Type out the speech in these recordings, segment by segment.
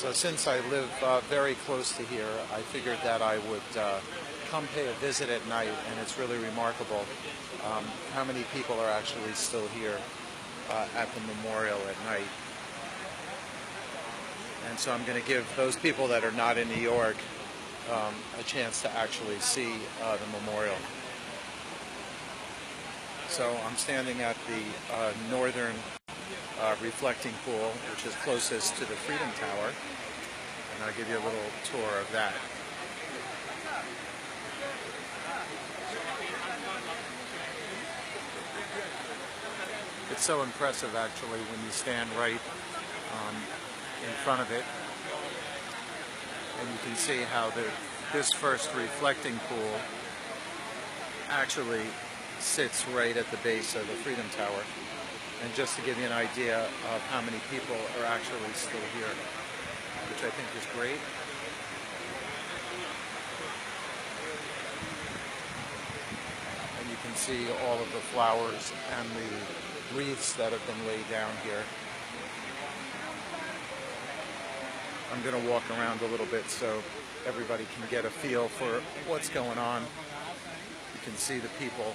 So since I live very close to here, I figured that I would come pay a visit at night, and it's really remarkable how many people are actually still here at the memorial at night. And so I'm going to give those people that are not in New York a chance to actually see the memorial. So I'm standing at the northern reflecting pool, which is closest to the Freedom Tower, and I'll give you a little tour of that. It's so impressive actually when you stand right in front of it, and you can see how this first reflecting pool actually sits right at the base of the Freedom Tower. And just to give you an idea of how many people are actually still here, which I think is great. And you can see all of the flowers and the wreaths that have been laid down here. I'm going to walk around a little bit so everybody can get a feel for what's going on. You can see the people.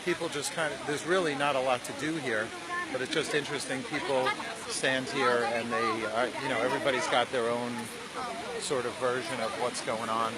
People just kind of, there's really not a lot to do here, but it's just interesting. People stand here and they, you know, everybody's got their own sort of version of what's going on.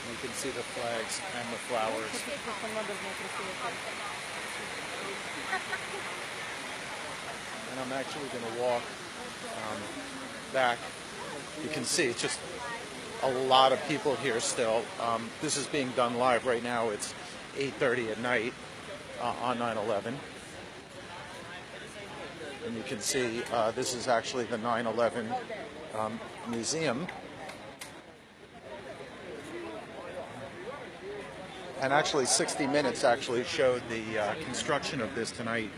You can see the flags and the flowers. And I'm actually going to walk back. You can see it's just a lot of people here still. This is being done live right now. It's 8:30 at night on 9/11. And you can see this is actually the 9/11 museum. And actually 60 Minutes actually showed the construction of this tonight.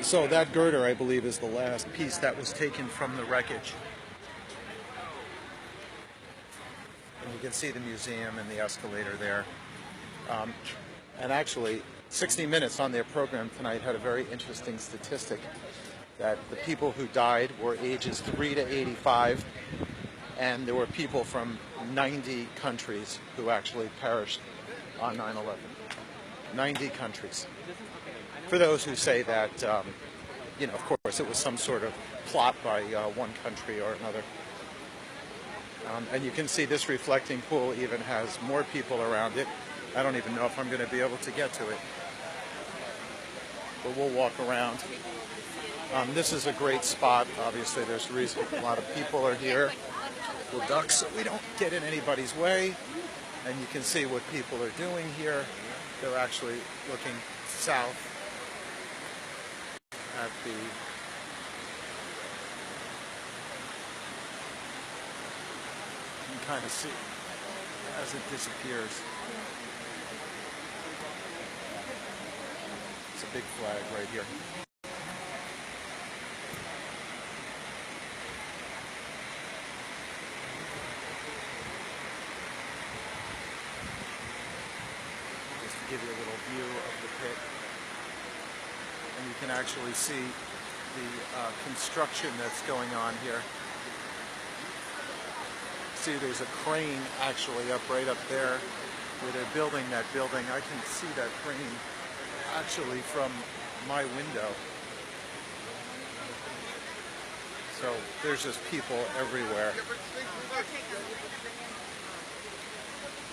So that girder, I believe, is the last piece that was taken from the wreckage. And you can see the museum and the escalator there. And actually, 60 Minutes on their program tonight had a very interesting statistic that the people who died were ages 3 to 85, and there were people from 90 countries who actually perished on 9/11. 90 countries. For those who say that, you know, of course, it was some sort of plot by one country or another. And you can see this reflecting pool even has more people around it. I don't even know if I'm going to be able to get to it. But we'll walk around. This is a great spot. Obviously, there's a reason a lot of people are here. We'll duck so we don't get in anybody's way. And you can see what people are doing here. They're actually looking south at the kind of see as it disappears. It's a big flag right here. Just to give you a little view of the pit. And you can actually see the construction that's going on here. See, there's a crane actually right up there where they're building that building. I can see that crane actually from my window. So there's just people everywhere.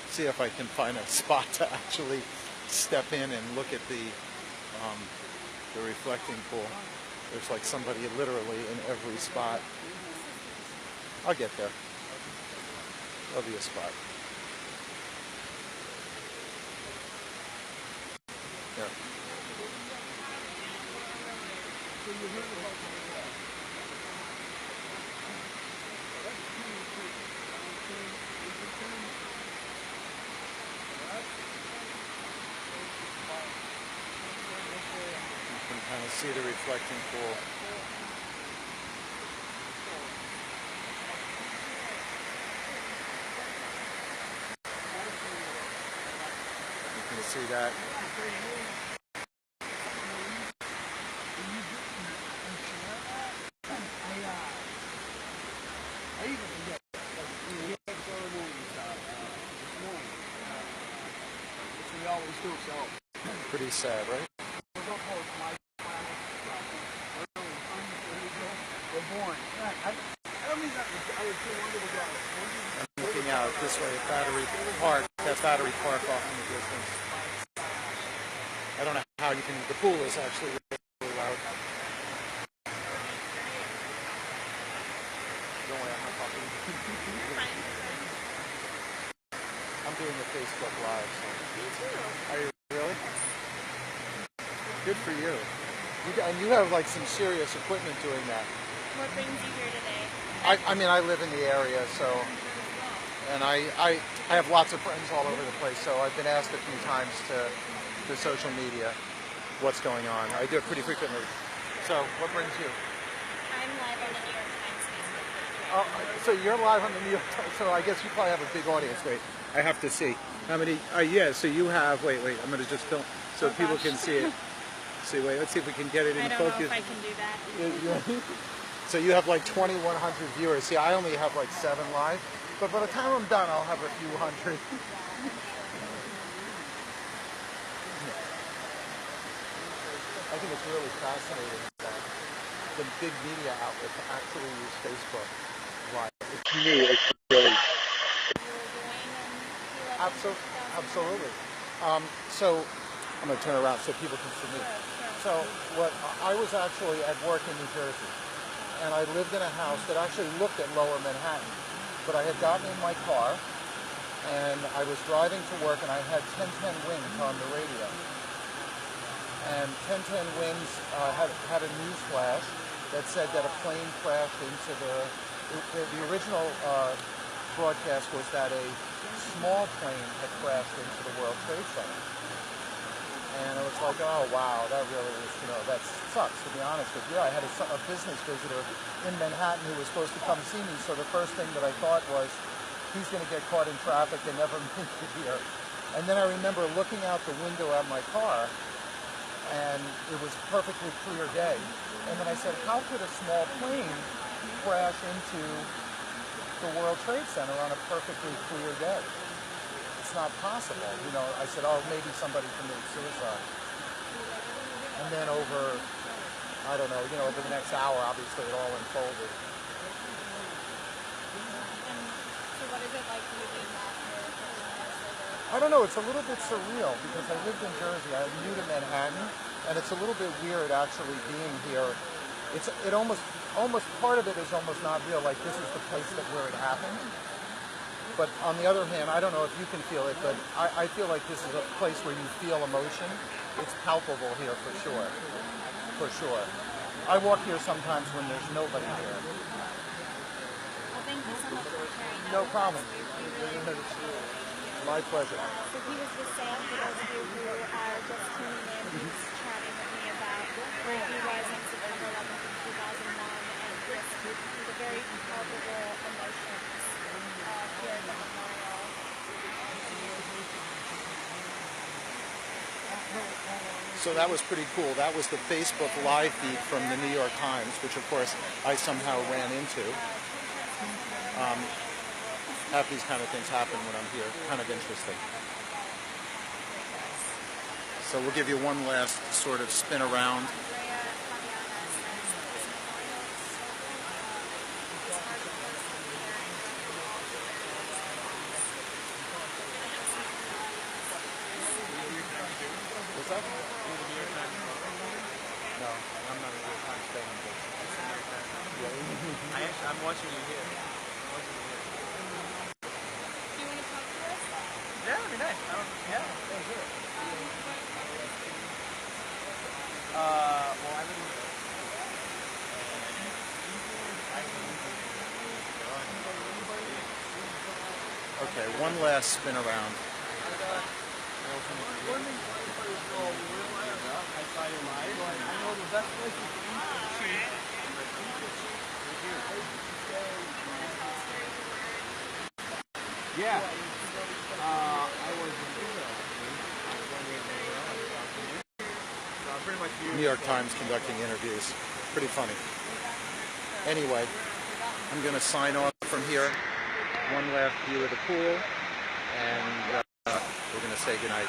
See if I can find a spot to actually step in and look at the reflecting pool. There's like somebody literally in every spot. I'll get there. There'll be a spot. There. You can kind of see the reflecting pool. see that. Pretty sad, right? I'm looking out this way at Battery Park, that Battery Park off in the distance. I don't know how you can, the pool is actually really loud. Don't worry, I'm not talking. I'm doing the Facebook Live. So. Me too. Are you really? Good for you. And you have like some serious equipment doing that. What brings you here today? I mean, I live in the area, so, and I have lots of friends all over the place, so I've been asked a few times to social media what's going on. I do it pretty frequently. So, what brings you? I'm live on the New York Times Facebook page. So you're live on the New York Times, so I guess you probably have a big audience. Wait, I have to see. How many, yeah, so you have, wait, I'm going to just film, so people can see it. See, wait, let's see if we can get it in focus. I don't know if I can do that. So you have like 2,100 viewers. See, I only have like 7 live, but by the time I'm done, I'll have a few hundred. I think it's really fascinating that the big media outlets actually use Facebook Live. It's new. It's really absolutely. So I'm going to turn around so people can see me. So I was actually at work in New Jersey, and I lived in a house that actually looked at Lower Manhattan. But I had gotten in my car, and I was driving to work, and I had 1010 Winds on the radio. And 1010 Winds had a news flash that said that a plane crashed into the original broadcast was that a small plane had crashed into the World Trade Center. And I was like, oh, wow, that really is, that sucks, to be honest with you. I had a business visitor in Manhattan who was supposed to come see me, so the first thing that I thought was, he's going to get caught in traffic and never make it here. And then I remember looking out the window at my car, and it was perfectly clear day. And then I said, how could a small plane crash into the World Trade Center on a perfectly clear day? It's not possible. I said, oh, maybe somebody committed suicide. And then over, I don't know, over the next hour, obviously it all unfolded. So what is it like living that here? I don't know, it's a little bit surreal because I lived in Jersey. I'm new to Manhattan, and it's a little bit weird actually being here. It almost part of it is almost not real, like this is the place where it happened. But on the other hand, I don't know if you can feel it, but I feel like this is a place where you feel emotion. It's palpable here for sure. For sure. I walk here sometimes when there's nobody here. Well, thank you so much for sharing that. No problem. My pleasure. So he was just saying, for those of you who are just tuning in, he's chatting with me about where he was on September 11th, 2001, and just the very palpable emotions here at the memorial. So that was pretty cool. That was the Facebook Live feed from the New York Times, which of course I somehow ran into. Have these kind of things happen when I'm here. Kind of interesting. So we'll give you one last sort of spin around. What's that? No, I'm not a New York Times fan. I'm watching you here. Yeah, that'd be nice. Yeah, let's do it. Well, I live in... Okay, one last spin around. Yeah. I was in Israel. pretty much you. New York Times conducting interviews. Pretty funny. Anyway, I'm going to sign off from here. One last view of the pool, and we're going to say goodnight.